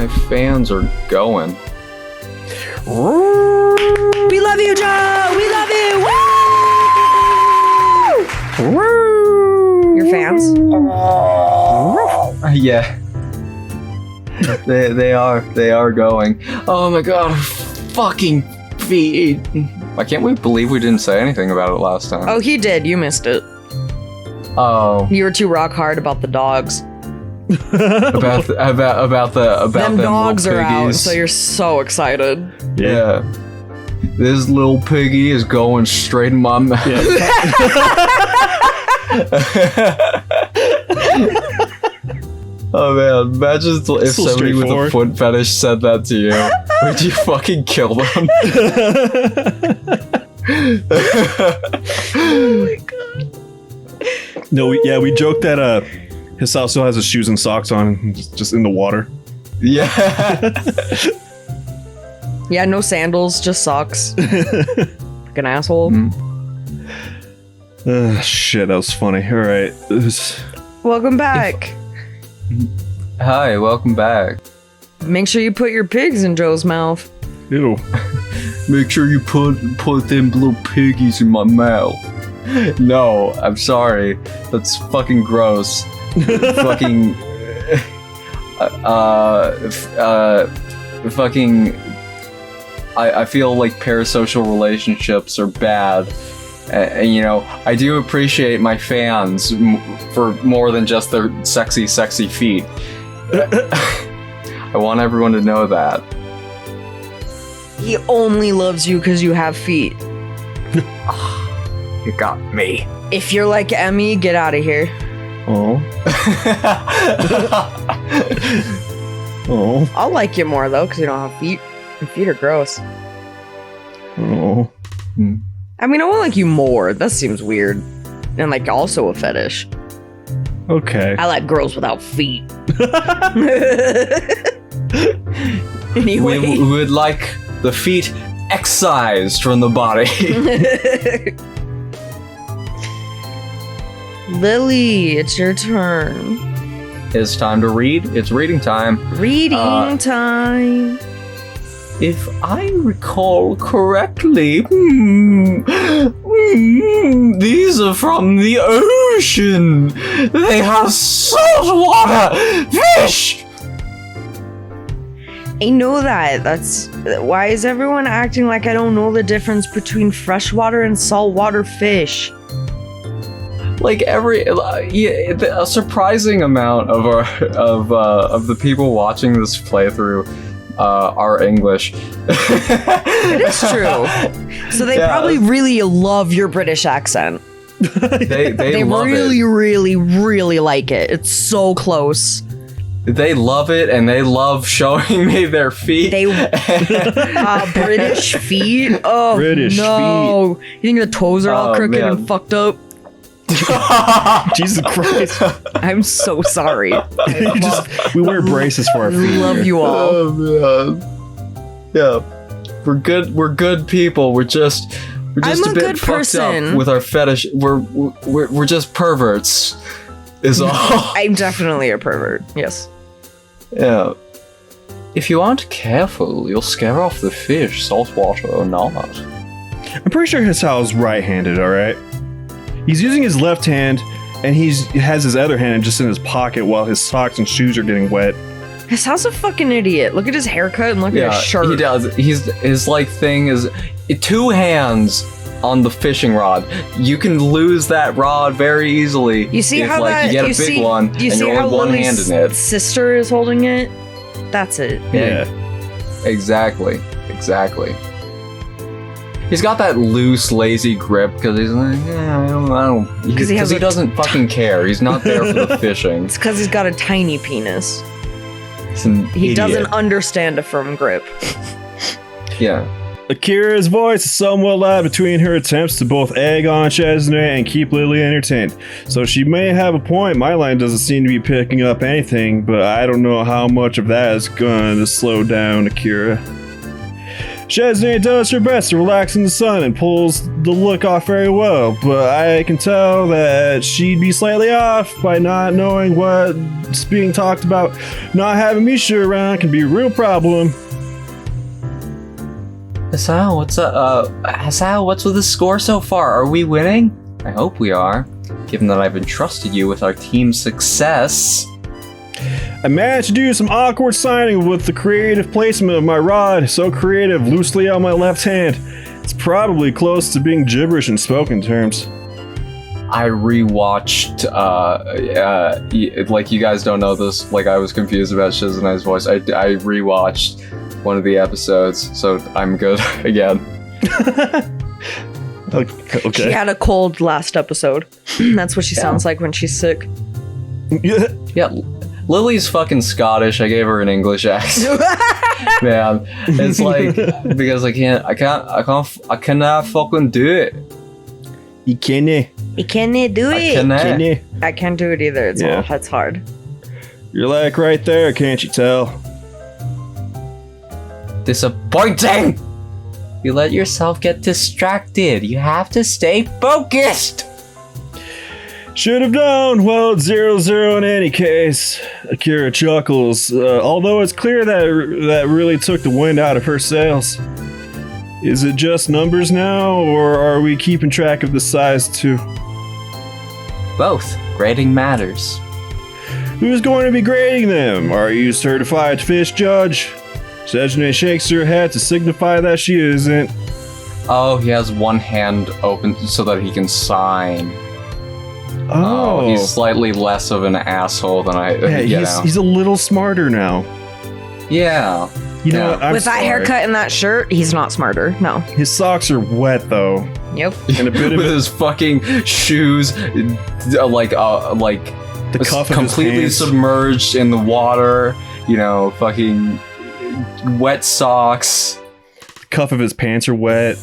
my fans are going. We love you, Joe! We love you! Woo! Your fans? Yeah. they are going. Oh my god, fucking feet. Why can't we believe we didn't say anything about it last time? Oh, he did. You missed it. Oh. You were too rock hard about the dogs. about them dogs are out, so you're so excited. Yeah. This little piggy is going straight in my mouth. Yeah. Oh man, imagine if somebody with a foot fetish said that to you. Would you fucking kill them? Oh my god. No, we joked that his house still has his shoes and socks on, just in the water. Yeah. Yeah, no sandals, just socks. Like an asshole. Shit, that was funny. All right. Welcome back. Hi, welcome back. Make sure you put your pigs in Joe's mouth. Ew. Make sure you put them little piggies in my mouth. No, I'm sorry. That's fucking gross. Fucking fucking I feel like parasocial relationships are bad. And you know, I do appreciate my fans for more than just their sexy feet. I want everyone to know that. He only loves you because you have feet. You got me. If you're like Emmy, get out of here. Oh. Oh. I'll like you more though, because you don't have feet. Your feet are gross. Oh. I mean, I won't like you more. That seems weird. And like also a fetish. Okay. I like girls without feet. Anyway. We would like the feet excised from the body. Lily, it's your turn. It's time to read. It's reading time. Reading time. If I recall correctly, these are from the ocean. They have saltwater fish. I know that. That's why is everyone acting like I don't know the difference between freshwater and saltwater fish? Like a surprising amount of the people watching this playthrough are English. It is true. So they probably really love your British accent. They love really, it. really, really like it. It's so close. They love it, and they love showing me their feet. They British feet. Oh British no! feet. You think the toes are all crooked man. and fucked up? Jesus Christ. I'm so sorry. We wear braces for our feet. Love you all. Oh man. Yeah. We're good people. We're just I'm a a bit good fucked person. up with our fetish. We're just perverts. Is all. I'm definitely a pervert. Yes. Yeah. If you aren't careful, you'll scare off the fish, saltwater or not. I'm pretty sure Hisao's right-handed, alright? He's using his left hand, and he has his other hand just in his pocket while his socks and shoes are getting wet. His house a fucking idiot. Look at his haircut and look at his shirt. He does. His like thing is 2 hands on the fishing rod. You can lose that rod very easily. You see if, how like, you get a big one and you're only one hand in it. Sister is holding it? That's it. Yeah. Exactly. He's got that loose, lazy grip because he's like, I don't. Because he doesn't fucking care. He's not there for the fishing. It's because he's got a tiny penis. He doesn't understand a firm grip. Yeah. Akira's voice is somewhat loud between her attempts to both egg on Shizune and keep Lily entertained. So she may have a point. My line doesn't seem to be picking up anything, but I don't know how much of that is going to slow down Akira. Shizune does her best to relax in the sun and pulls the look off very well, but I can tell that she'd be slightly off by not knowing what's being talked about. Not having Misha around can be a real problem. Hasao, what's Hasao, what's with the score so far? Are we winning? I hope we are, given that I've entrusted you with our team's success. I managed to do some awkward signing with the creative placement of my rod, so creative, loosely on my left hand. It's probably close to being gibberish in spoken terms. I rewatched, like you guys don't know this, like I was confused about Shizune's voice. I rewatched one of the episodes, so I'm good again. Okay. She had a cold last episode. That's what she sounds like when she's sick. Yeah, Lily's fucking Scottish. I gave her an English accent. Man, it's like because I cannot fucking do it. You can't. You can't do it. Can't. I can't do it either. It's hard. You're like right there, can't you tell? Disappointing! You let yourself get distracted. You have to stay focused. Should have known. Well, it's 0-0 in any case. Akira chuckles, although it's clear that really took the wind out of her sails. Is it just numbers now, or are we keeping track of the size too? Both. Grading matters. Who's going to be grading them? Are you certified fish judge? Shizune shakes her head to signify that she isn't. Oh, he has one hand open so that he can sign. Oh, he's slightly less of an asshole than I. Yeah, he's a little smarter now. Yeah. You know what? With that haircut and that shirt, he's not smarter. No. His socks are wet though. Yep. And a bit of with his fucking shoes, like the cuff of completely his pants. submerged in the water. You know, fucking wet socks. The cuff of his pants are wet.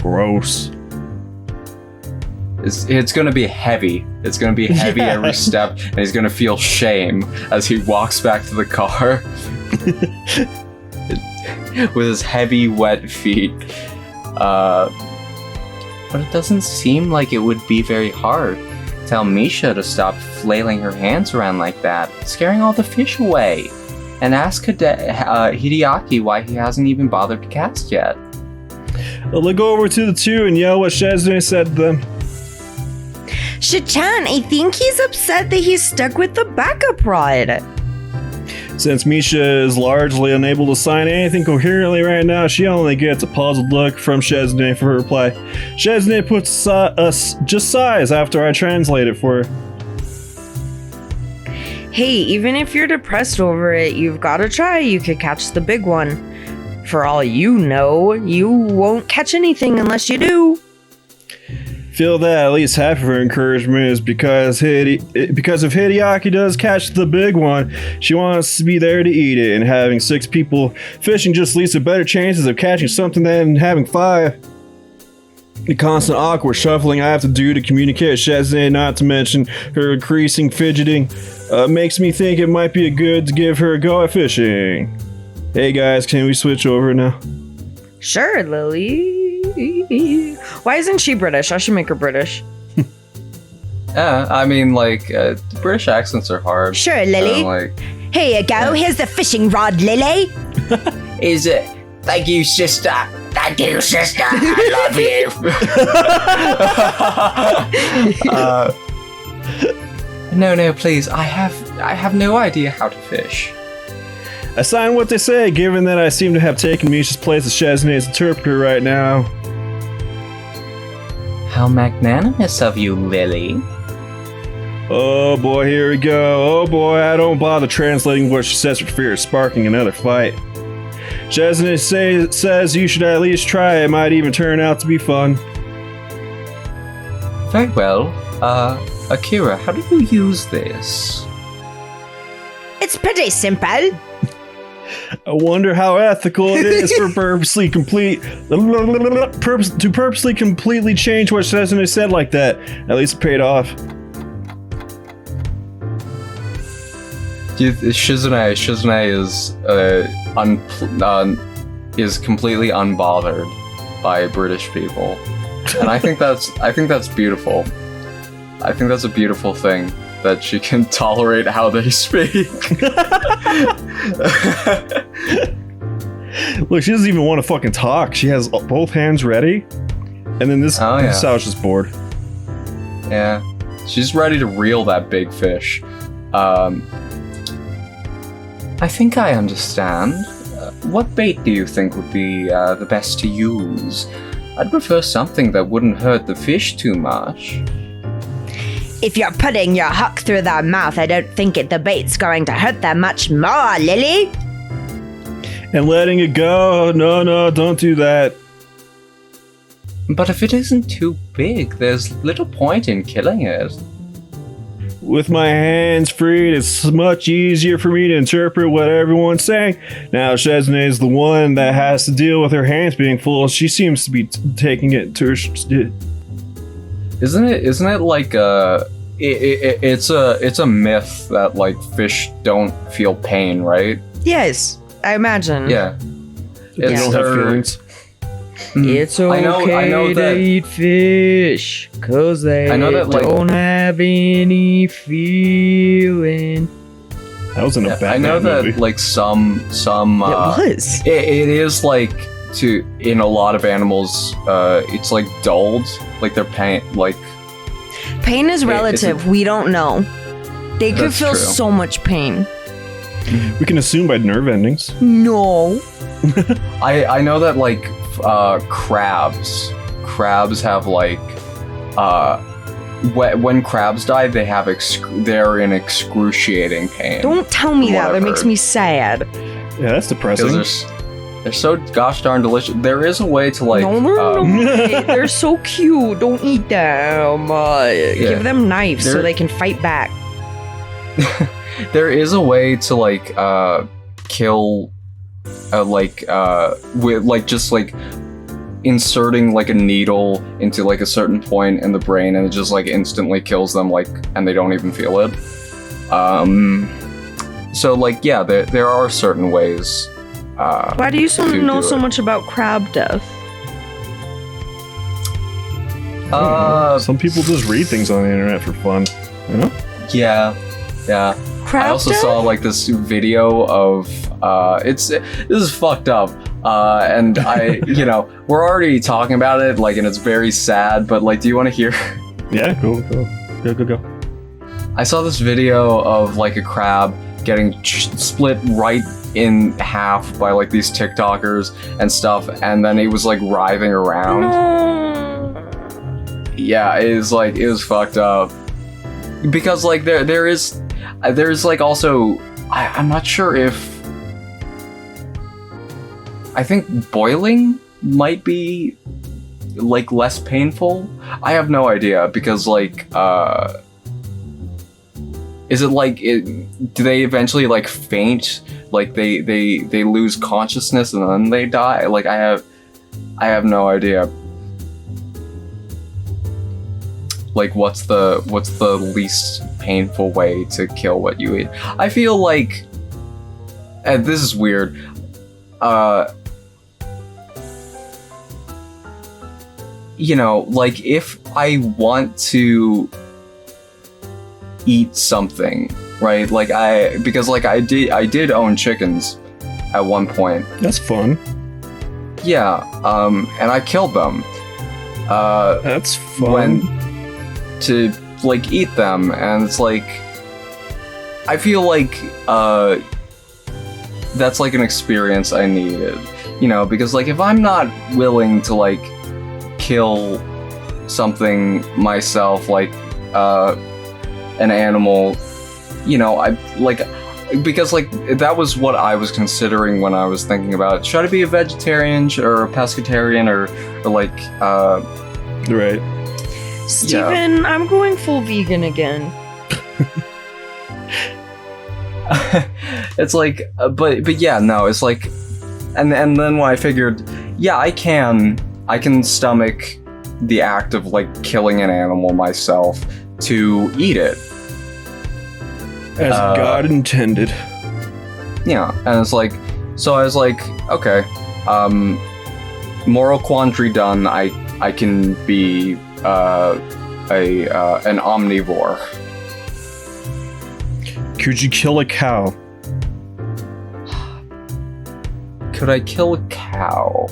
Gross. It's gonna be heavy. It's gonna be heavy every step, and he's gonna feel shame as he walks back to the car with his heavy, wet feet. But it doesn't seem like it would be very hard. Tell Misha to stop flailing her hands around like that, scaring all the fish away. And ask Hideaki why he hasn't even bothered to cast yet. I'll look over to the two and yell what Shizune said to them. Shichan, I think he's upset that he's stuck with the backup rod. Since Misha is largely unable to sign anything coherently right now, she only gets a puzzled look from Shizune for her reply. Shizune puts just sighs after I translate it for her. Hey, even if you're depressed over it, you've got to try. You could catch the big one. For all you know, you won't catch anything unless you do. Feel that at least half of her encouragement is because if Hideaki does catch the big one, she wants to be there to eat it, and having 6 people fishing just leads to better chances of catching something than having 5. The constant awkward shuffling I have to do to communicate with Shizune, not to mention her increasing fidgeting, makes me think it might be good to give her a go at fishing. Hey guys, can we switch over now? Sure, Lily. Why isn't she British? I should make her British. I mean, British accents are hard. Sure, Lily. Here you go. Here's the fishing rod, Lily. Is it? Thank you, sister. Thank you, sister. I love you. No, please. I have no idea how to fish. I sign what they say, given that I seem to have taken Misha's place as Shizune's interpreter right now. How magnanimous of you, Lily. Oh boy, here we go. Oh boy, I don't bother translating what she says for fear of sparking another fight. Shizune says you should at least try. It might even turn out to be fun. Very well. Akira, how do you use this? It's pretty simple. I wonder how ethical it is for purposely completely change what Shizune said like that. At least it paid off. Shizune is is completely unbothered by British people, and I think that's beautiful. I think that's a beautiful thing that she can tolerate how they speak. Look, she doesn't even want to fucking talk. She has both hands ready, and then this sow's just bored. Yeah, she's ready to reel that big fish. I think I understand. What bait do you think would be the best to use? I'd prefer something that wouldn't hurt the fish too much. If you're putting your hook through their mouth, I don't think the bait's going to hurt them much more, Lily. And letting it go. No, don't do that. But if it isn't too big, there's little point in killing it. With my hands freed, it's much easier for me to interpret what everyone's saying. Now, Shizune is the one that has to deal with her hands being full. She seems to be taking it to her... Isn't it like it's a myth that like fish don't feel pain, right? Yes, I imagine. Yeah. They don't have feelings. It's okay I know to that, eat fish, cause they don't have any feeling. That was in a Batman I know that movie. like some It was. it is like in a lot of animals it's like dulled, like their pain, like Pain is relative. We don't know. They could That's feel true. so much pain. We can assume by nerve endings. No. I know that like crabs have like when crabs die, they have they're in excruciating pain. Don't tell me that. That makes me sad. Yeah, that's depressing. Because they're so gosh darn delicious. There is a way to like No. They're so cute. Don't eat them. Give them knives so they can fight back. there is a way to like kill with like just like inserting like a needle into like a certain point in the brain, and it just like instantly kills them, like, and they don't even feel it. So like yeah, there are certain ways. Why do you know so much about crab death? Some people just read things on the internet for fun, you know? Yeah. Crab I also death? saw like this video of this is fucked up. And I we're already talking about it, like, and it's very sad, but like, do you want to hear? Yeah, go. I saw this video of like a crab getting split right in half by like these TikTokers and stuff, and then he was like writhing around. No. Yeah, it was fucked up. Because like there's like also I'm not sure if I think boiling might be like less painful. I have no idea, because like is it like do they eventually like faint, like they lose consciousness and then they die? Like I have no idea. Like what's the least painful way to kill what you eat? I feel like, and this is weird, like if I want to eat something, right? Like because I did own chickens at one point. That's fun. Yeah, and I killed them. That's fun. To like eat them, and it's like I feel like that's like an experience I needed, because like if I'm not willing to like kill something myself, like an animal, I like, because like that was what I was considering when I was thinking about, should I be a vegetarian or a pescatarian or like Right. Steven, I'm going full vegan again. It's like but yeah, no, it's like, and then when I figured, yeah, I can stomach the act of like killing an animal myself to eat it As God intended. Yeah, and it's like, so I was like, okay, Moral quandary done. I can be an omnivore. Could you kill a cow? Could I kill a cow?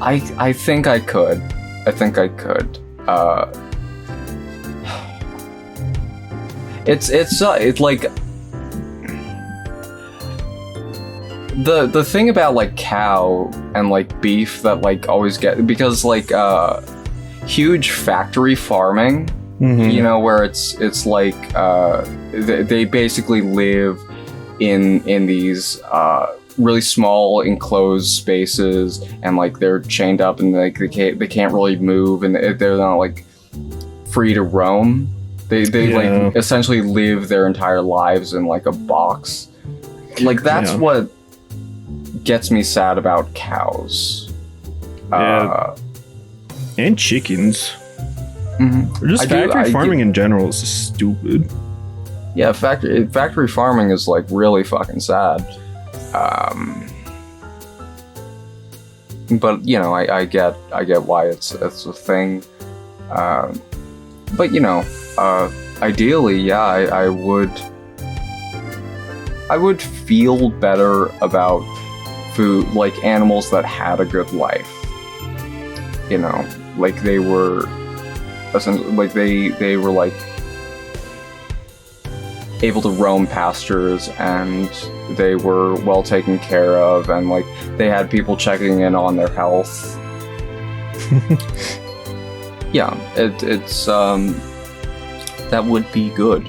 I think I could. It's like the thing about like cow and like beef that like always get, because like huge factory farming, you know, where it's like they basically live in these really small enclosed spaces, and like they're chained up, and like they can't really move, and they're not like free to roam. They like essentially live their entire lives in like a box. Like that's what gets me sad about cows. And chickens. Or just factory farming in general is just stupid. Yeah, factory farming is like really fucking sad. But you know, I get why it's a thing. But you know, ideally, yeah, I would feel better about food, like animals that had a good life. You know, like they were essentially like they were like able to roam pastures, and they were well taken care of, and like they had people checking in on their health. Yeah, it's that would be good.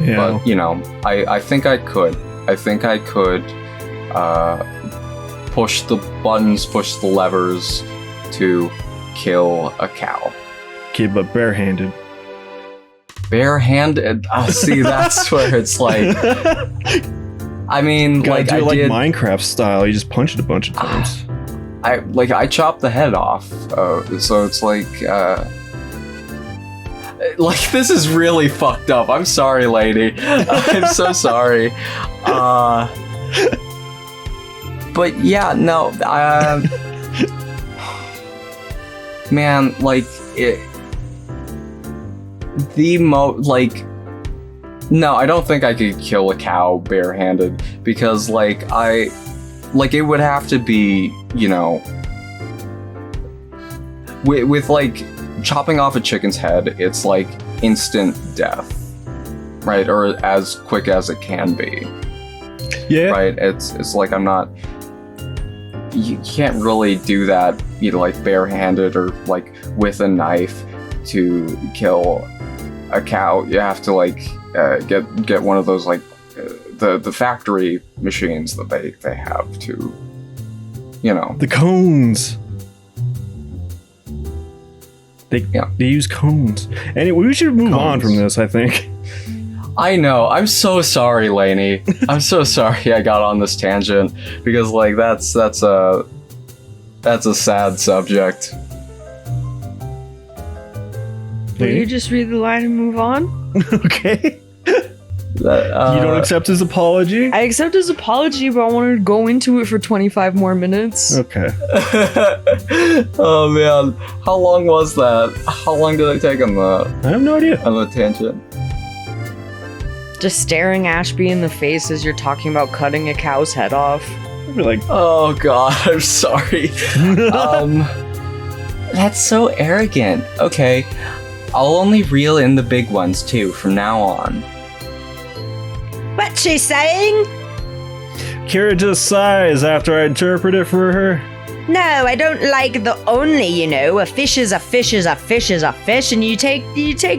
Yeah. But you know, I think I could push the buttons, push the levers to kill a cow. Okay, but barehanded. Barehanded? See, that's where it's like, I mean, like do it I did Minecraft style. You just punch it a bunch of times. I chopped the head off, so it's like this is really fucked up. I'm sorry, lady. I'm so sorry. But yeah, no, man, like it. No, I don't think I could kill a cow barehanded, because like it would have to be, you know, with like chopping off a chicken's head, it's like instant death, right? Or as quick as it can be. Yeah. Right? It's like you can't really do that, you know, like barehanded or like with a knife to kill a cow. You have to like get one of those like the factory machines that they have to, you know, the cones. They use cones. Anyway, we should move on from this, I think. I know. I'm so sorry, Lainey. I'm so sorry I got on this tangent, because like that's a sad subject. Will you just read the line and move on? Okay. You don't accept his apology? I accept his apology, but I wanted to go into it for 25 more minutes. Okay. Oh man, how long was that? How long did I take on that? I have no idea. On the tangent. Just staring Ashby in the face as you're talking about cutting a cow's head off. I'd be like, oh god, I'm sorry. That's so arrogant. Okay, I'll only reel in the big ones too from now on. What's she saying? Kira just sighs after I interpret it for her. No, I don't like the only, you know. A fish is a fish is a fish is a fish, and you take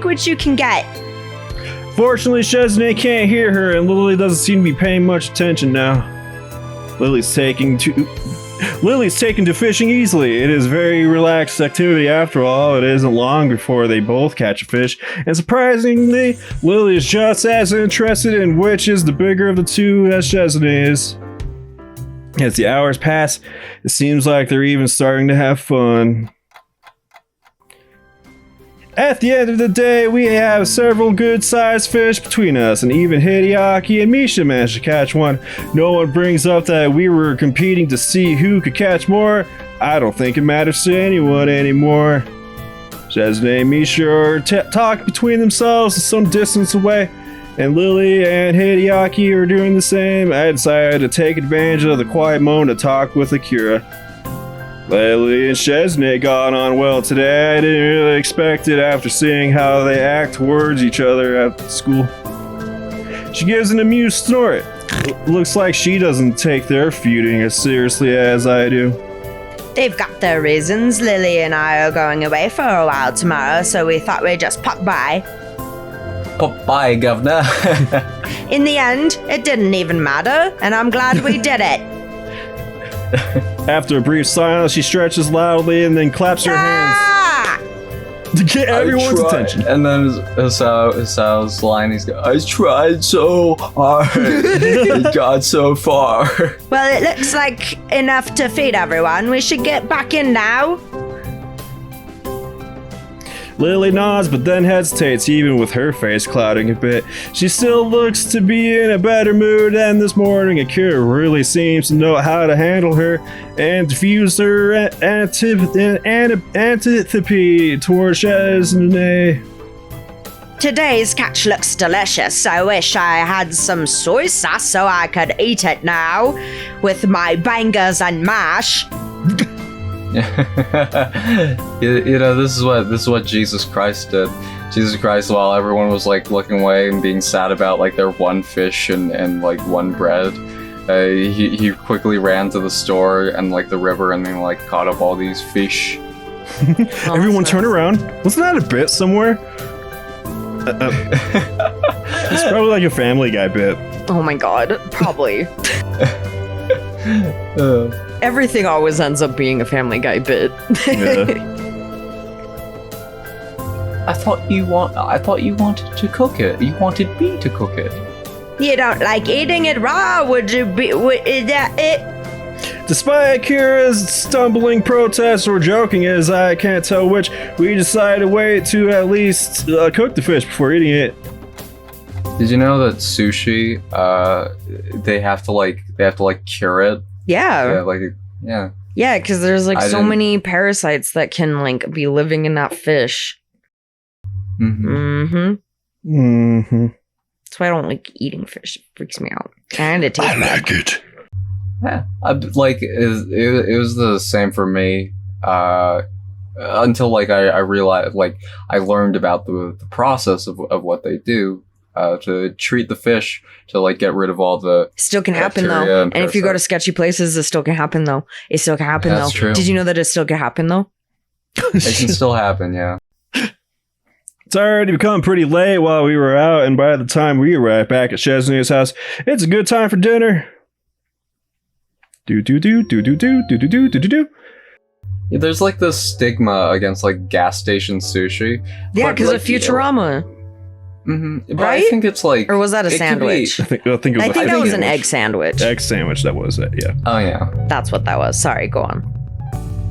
what you can get. Fortunately, Shizune can't hear her, and Lily doesn't seem to be paying much attention now. Lily's taken to fishing easily. It is very relaxed activity after all. It isn't long before they both catch a fish. And surprisingly, Lily is just as interested in which is the bigger of the two as Shizune is. As the hours pass, it seems like they're even starting to have fun. At the end of the day, we have several good-sized fish between us, and even Hideaki and Misha managed to catch one. No one brings up that we were competing to see who could catch more. I don't think it matters to anyone anymore. Shizune and Misha are talking between themselves some distance away, and Lily and Hideaki are doing the same. I decided to take advantage of the quiet moment to talk with Akira. Lily and Shizune got on well today. I didn't really expect it after seeing how they act towards each other at school. She gives an amused snort. Looks like she doesn't take their feuding as seriously as I do. They've got their reasons. Lily and I are going away for a while tomorrow, so we thought we'd just pop by. Pop by, governor. In the end, it didn't even matter, and I'm glad we did it. After a brief silence, she stretches loudly and then claps her hands to get everyone's attention. And then his line, he's going, I tried so hard. It got so far. Well, it looks like enough to feed everyone. We should get back in now. Lily nods, but then hesitates, even with her face clouding a bit. She still looks to be in a better mood than this morning. Akira really seems to know how to handle her and diffuse her antipathy towards Shizune. Today's catch looks delicious. I wish I had some soy sauce so I could eat it now with my bangers and mash. You know, this is what Jesus Christ did. Jesus Christ, while everyone was like looking away and being sad about like their one fish and like one bread, he quickly ran to the store and like the river and then like caught up all these fish. Everyone turn around. Wasn't that a bit somewhere? It's probably like a Family Guy bit. Oh my god, probably. Everything always ends up being a Family Guy bit. Yeah. I thought you wanted to cook it. You wanted me to cook it. You don't like eating it raw, would you be? Is that it? Despite Akira's stumbling protests or joking, as I can't tell which, we decided to wait to at least cook the fish before eating it. Did you know that sushi, they have to cure it? Yeah. Yeah. Yeah, because there's like I so didn't- many parasites that can like be living in that fish. Mm-hmm. That's why I don't like eating fish. It freaks me out. And it tastes like it. Yeah. It was the same for me. Until like I realized, like I learned about the process of what they do to treat the fish to like get rid of all the still can happen bacteria though. and And if you go to parasites. sketchy places, it still can happen though. It still can happen That's though. true. Did you know that it still can happen though? It can still happen, yeah. It's already become pretty late while we were out, and by the time we arrived back at Shizune's house, it's a good time for dinner. Do. Yeah, there's like this stigma against like gas station sushi. Yeah, But, because like, of Futurama. But Right? I think it's like, Or was that a it could sandwich? I think it was. I think that was an sandwich. egg sandwich. Egg sandwich. That was it. Yeah. Oh yeah, That's what that was. Sorry, go on.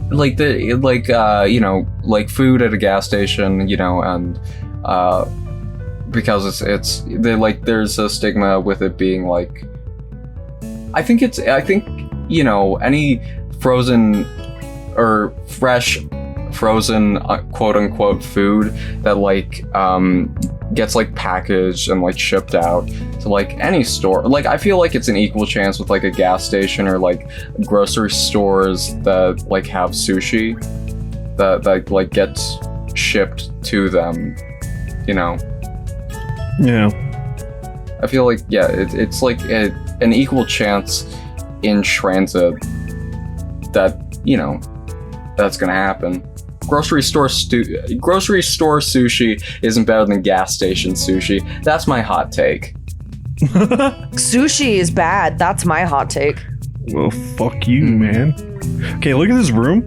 like you know, like food at a gas station, you know, and because it's there's a stigma with it being like, I think you know, any frozen or fresh frozen quote unquote food that like gets like packaged and like shipped out to like any store, like I feel like it's an equal chance with like a gas station or like grocery stores that like have sushi that like gets shipped to them, you know. Yeah. I feel like it's like an equal chance in transit that, you know, that's gonna happen. Grocery store sushi isn't better than gas station sushi. That's my hot take. Sushi is bad. That's my hot take. Well, fuck you, man. Okay, look at this room.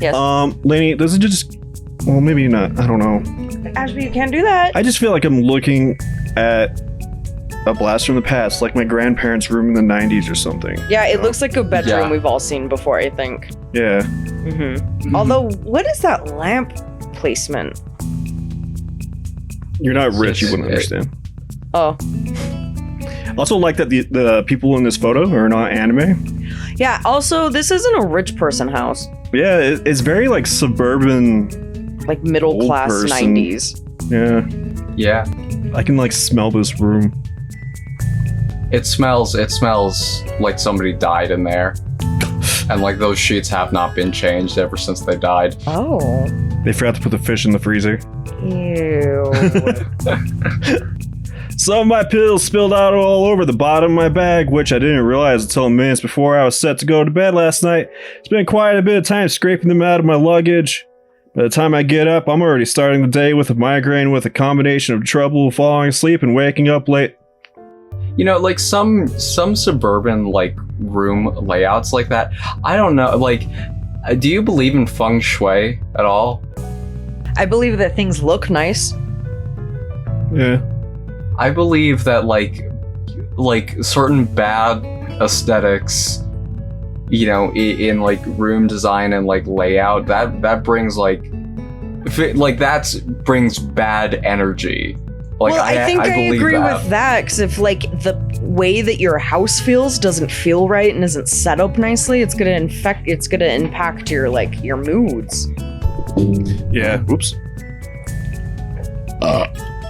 Yes. Lainey, does it just... Well, maybe not. I don't know. Ashby, you can't do that. I just feel like I'm looking at a blast from the past, like my grandparents' room in the 90s or something. Yeah, it looks like a bedroom Yeah. we've all seen before, I think. Yeah. Mm-hmm. Although, what is that lamp placement? You're not rich, you wouldn't understand. Oh. Also, like that the people in this photo are not anime. Yeah, also, this isn't a rich person house. Yeah, it's very like suburban. Like middle Old class person. 90s. Yeah. Yeah. I can like smell this room. It smells like somebody died in there. And like those sheets have not been changed ever since they died. Oh. They forgot to put the fish in the freezer. Ew. Some of my pills spilled out all over the bottom of my bag, which I didn't realize until minutes before I was set to go to bed last night. Spent quite a bit of time scraping them out of my luggage. By the time I get up, I'm already starting the day with a migraine with a combination of trouble falling asleep and waking up late. You know, like some suburban like room layouts like that. I don't know. Like, do you believe in feng shui at all? I believe that things look nice. Yeah. I believe that like certain bad aesthetics, you know, in like room design and like layout, that brings brings bad energy. Like, well, I think I believe agree that. with that, because if like the way that your house feels doesn't feel right and isn't set up nicely, it's gonna impact your like your moods. Yeah. Whoops.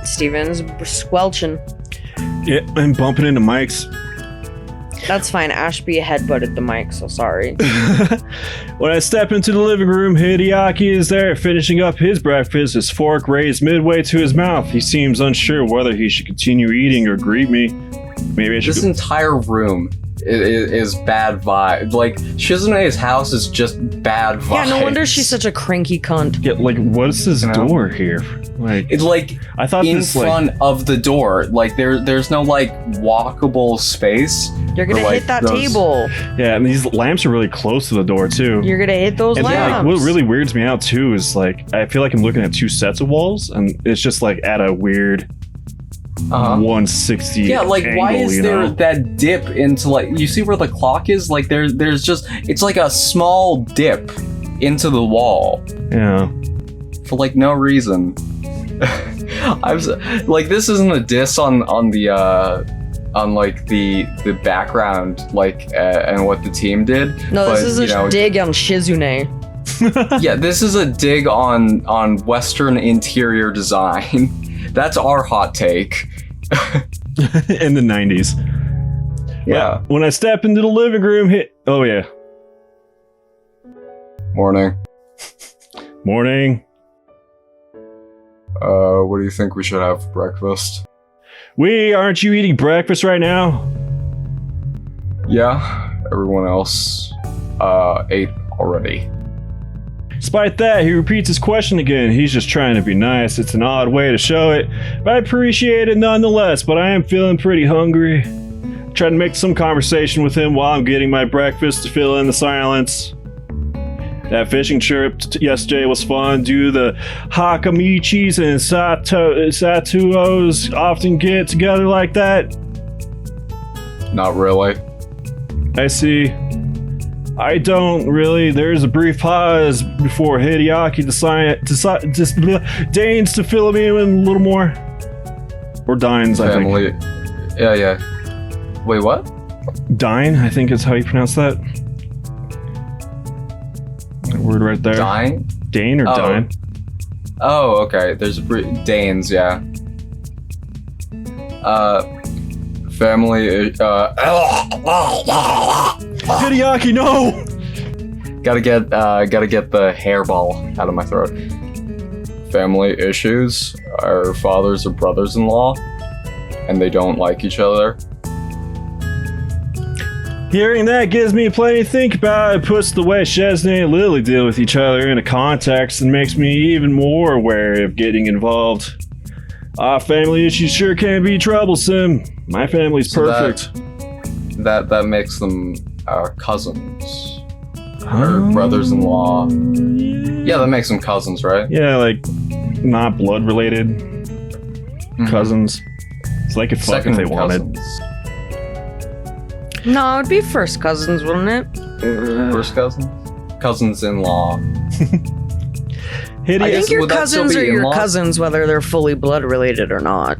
Steven's squelching. Yeah, I'm bumping into mics. That's fine. Ashby headbutted the mic, so sorry. When I step into the living room, Hideaki is there finishing up his breakfast, his fork raised midway to his mouth. He seems unsure whether he should continue eating or greet me. Maybe I should. This entire room is bad vibe. Like, Shizune's house is just bad vibes. Yeah, no wonder she's such a cranky cunt. Yeah, like, what is this door here? Like, It's like I thought in this front of the door. Like there's no like walkable space. You're gonna for, like, hit that those- table. Yeah, and these lamps are really close to the door too. You're gonna hit those And like, lamps. what really weirds me out too is like I feel like I'm looking at two sets of walls, and it's just like at a weird 160. Yeah, like angle, why is you there know? that dip into like you see where the clock is? Like there's just it's like a small dip into the wall Yeah. for like no reason. Like this isn't a diss on the like the background like and what the team did. No, but, this is a you know, dig on Shizune. yeah, this is a dig on Western interior design. That's our hot take. In the 90s. Yeah. When I step into the living room, oh yeah. Morning. Morning. What do you think we should have for breakfast? Aren't you eating breakfast right now? Yeah, everyone else ate already. Despite that, he repeats his question again. He's just trying to be nice. It's an odd way to show it, but I appreciate it nonetheless. But I am feeling pretty hungry. Trying to make some conversation with him while I'm getting my breakfast to fill in the silence. That fishing trip yesterday was fun. Do the Hakamichis and Satuos often get together like that? Not really. I see. I don't really. There's a brief pause before Hideaki deigns to fill me in a little more. Or dines, I think. Family. Yeah. Wait, what? Dine, I think is how you pronounce that. That word right there. Dine? Dane or Oh. dine? Oh, okay. There's a Danes, yeah. Family. Hideaki, no! Gotta get the hairball out of my throat. Family issues. Our fathers are brothers-in-law, and they don't like each other. Hearing that gives me plenty to think about. It puts the way Shizune and Lily deal with each other into context and makes me even more aware of getting involved. Family issues sure can be troublesome. My family's So perfect. That makes them cousins. Or brothers-in-law. Yeah, that makes them cousins, right? Yeah, like not blood related cousins. So they could fuck if they wanted. No, it'd be first cousins, wouldn't it? First cousins? Cousins-in-law. I think your would that still cousins be are your in-laws? cousins, whether they're fully blood related or not.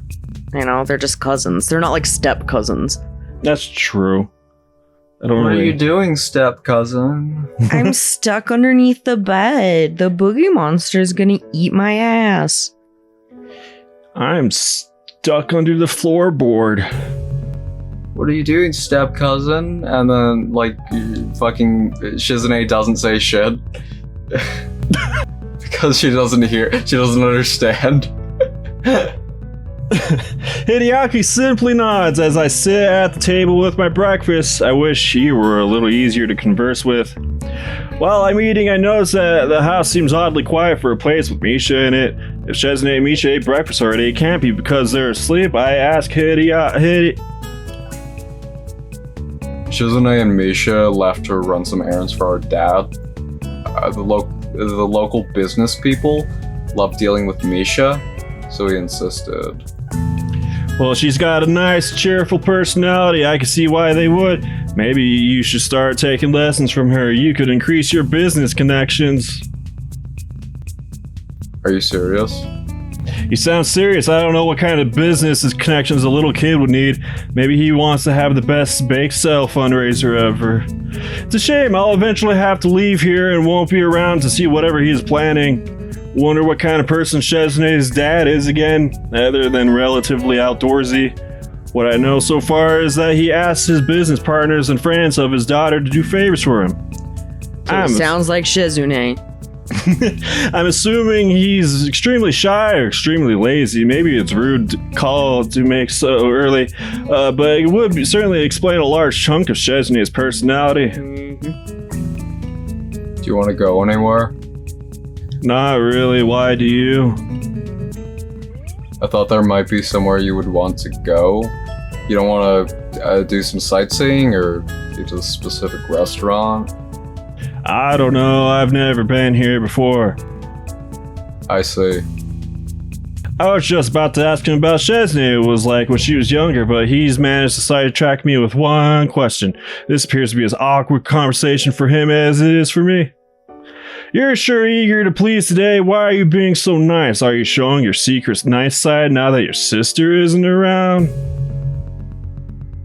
You know, they're just cousins. They're not like step cousins. That's true. I don't What are really... you doing, step cousin? I'm stuck underneath the bed. The boogie monster's gonna eat my ass. I'm stuck under the floorboard. What are you doing, step cousin? And then, like, fucking Shizune doesn't say shit. Because she doesn't understand. Hideaki simply nods as I sit at the table with my breakfast. I wish he were a little easier to converse with. While I'm eating, I notice that the house seems oddly quiet for a place with Misha in it. If Shizune and Misha ate breakfast already, it can't be because they're asleep. I ask Shizune and Misha left to run some errands for our dad. The local business people love dealing with Misha, so he insisted. Well, she's got a nice, cheerful personality. I can see why they would. Maybe you should start taking lessons from her. You could increase your business connections. Are you serious? You sound serious. I don't know what kind of business connections a little kid would need. Maybe he wants to have the best bake sale fundraiser ever. It's a shame. I'll eventually have to leave here and won't be around to see whatever he's planning. Wonder what kind of person Shizune's dad is again, other than relatively outdoorsy. What I know so far is that he asks his business partners and friends of his daughter to do favors for him. Sounds like Shizune. I'm assuming he's extremely shy or extremely lazy. Maybe it's rude to call to make so early, but it would certainly explain a large chunk of Shizune's personality. Do you want to go anywhere? Not really. Why do you? I thought there might be somewhere you would want to go. You don't want to do some sightseeing or go to a specific restaurant? I don't know. I've never been here before. I see. I was just about to ask him about Shizune was like when she was younger, but he's managed to sidetrack me with one question. This appears to be as awkward conversation for him as it is for me. You're sure eager to please today. Why are you being so nice? Are you showing your secret nice side now that your sister isn't around?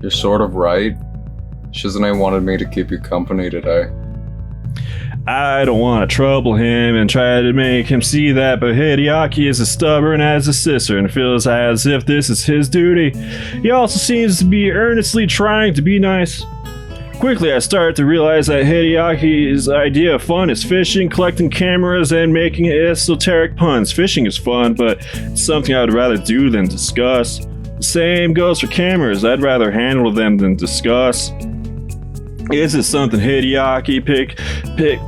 You're sort of right. Shizune wanted me to keep you company today. I don't want to trouble him and try to make him see that, but Hideaki is as stubborn as his sister and feels as if this is his duty. He also seems to be earnestly trying to be nice. Quickly, I start to realize that Hideaki's idea of fun is fishing, collecting cameras, and making esoteric puns. Fishing is fun, but it's something I would rather do than discuss. The same goes for cameras. I'd rather handle them than discuss. Is it something Hideaki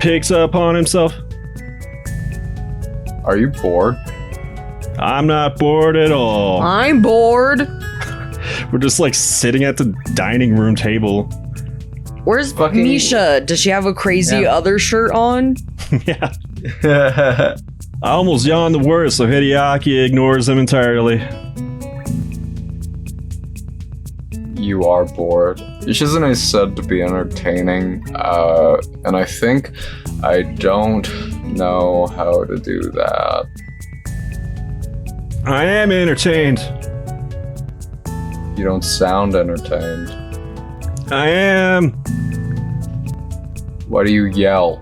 picks up on himself? Are you bored? I'm not bored at all. I'm bored. We're just like sitting at the dining room table. Where's Fucking- Misha? Does she have a crazy Yeah. other shirt on? Yeah. I almost yawned the word, so Hideaki ignores them entirely. You are bored. Shizune is said to be entertaining, and I think I don't know how to do that. I am entertained. You don't sound entertained. I am. Why do you yell?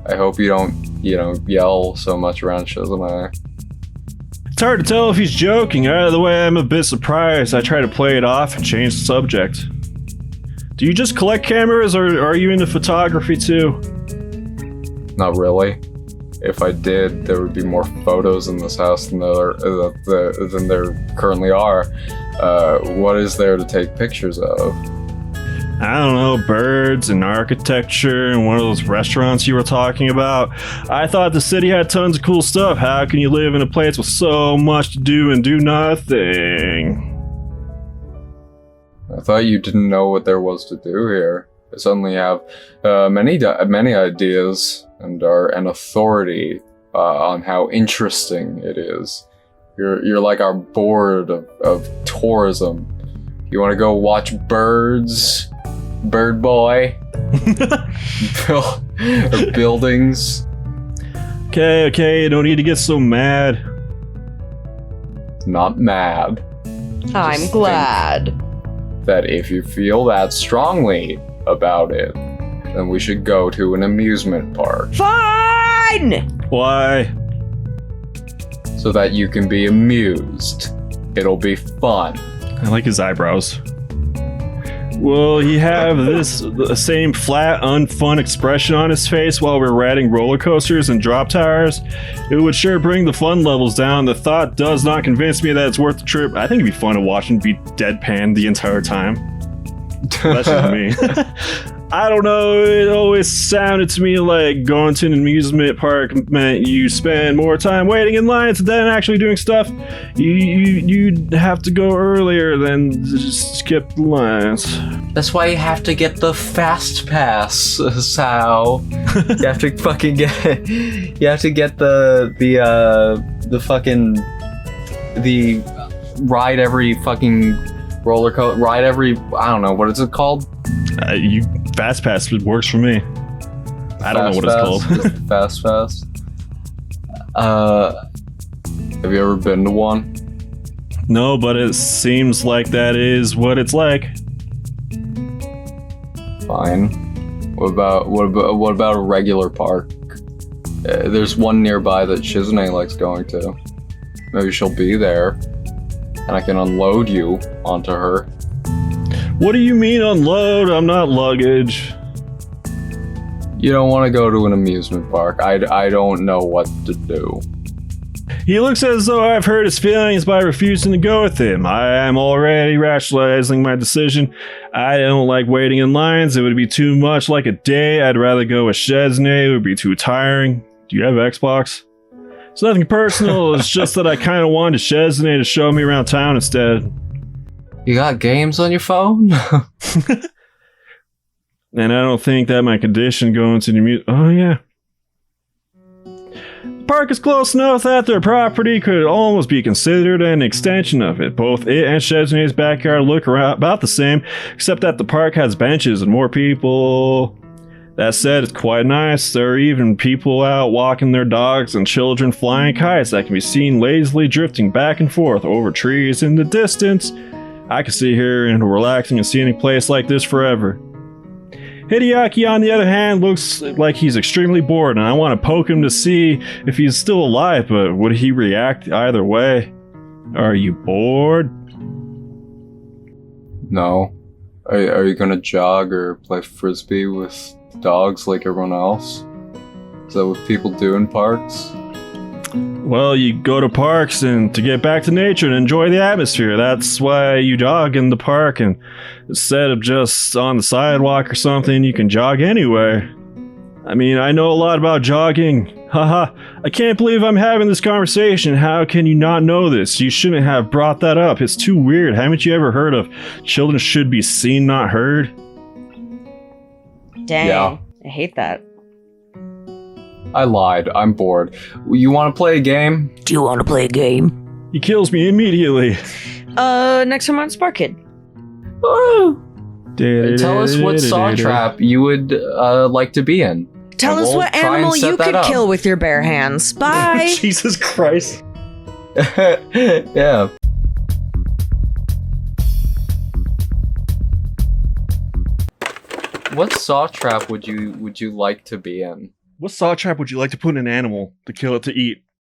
I hope you don't, yell so much around Shizune. It's hard to tell if he's joking. Either way, I'm a bit surprised. I try to play it off and change the subject. Do you just collect cameras, or are you into photography too? Not really. If I did, there would be more photos in this house than there currently are. What is there to take pictures of? I don't know, birds and architecture and one of those restaurants you were talking about. I thought the city had tons of cool stuff. How can you live in a place with so much to do and do nothing? I thought you didn't know what there was to do here. I suddenly have many ideas and are an authority on how interesting it is. You're like our board of tourism. You want to go watch birds? Bird boy? Or buildings? Okay, you don't need to get so mad. Not mad. I'm Just glad. That if you feel that strongly about it, then we should go to an amusement park Fine! Why? so that you can be amused. It'll be fun. I like his eyebrows. Will he have the same flat, unfun expression on his face while we're riding roller coasters and drop towers? It would sure bring the fun levels down. The thought does not convince me that it's worth the trip. I think it'd be fun to watch him be deadpan the entire time. That's just me. I don't know, it always sounded to me like going to an amusement park meant you spend more time waiting in lines than actually doing stuff. You'd have to go earlier than just skip the lines. That's why you have to get the fast pass, Sal. You have to fucking get. You have to get the ride every fucking roller coaster. Ride every. I don't know, what is it called? Fast pass works for me. I don't know what it's called. Fast pass. Have you ever been to one? No, but it seems like that is what it's like. Fine. What about a regular park? There's one nearby that Shizune likes going to. Maybe she'll be there, and I can unload you onto her. What do you mean unload? I'm not luggage. You don't want to go to an amusement park. I don't know what to do. He looks as though I've hurt his feelings by refusing to go with him. I am already rationalizing my decision. I don't like waiting in lines. It would be too much like a day. I'd rather go with Shizune. It would be too tiring. Do you have Xbox? It's nothing personal. It's just that I kind of wanted Shizune to show me around town instead. You got games on your phone? And I don't think that my condition going to the oh yeah. The park is close enough that their property could almost be considered an extension of it. Both it and Shizune's backyard look about the same, except that the park has benches and more people. That said, it's quite nice. There are even people out walking their dogs and children flying kites that can be seen lazily drifting back and forth over trees in the distance. I could sit here in a relaxing and scenic place like this forever. Hideaki, on the other hand, looks like he's extremely bored, and I want to poke him to see if he's still alive, but would he react either way? Are you bored? No. Are you gonna jog or play frisbee with dogs like everyone else? Is that what people do in parks? Well, you go to parks and to get back to nature and enjoy the atmosphere. That's why you jog in the park, and instead of just on the sidewalk or something, you can jog anywhere. I mean, I know a lot about jogging. Haha, I can't believe I'm having this conversation. How can you not know this? You shouldn't have brought that up. It's too weird. Haven't you ever heard of children should be seen, not heard? Dang. Yeah. I hate that. I lied. I'm bored. You want to play a game? Do you want to play a game? He kills me immediately. Next time on SUBPARCADE. Tell us what saw trap you would like to be in. Tell And us we'll what try and animal set you that could up. kill with your bare hands. Bye. Jesus Christ. Yeah. What saw trap would you like to be in? What saw trap would you like to put in an animal to kill it to eat?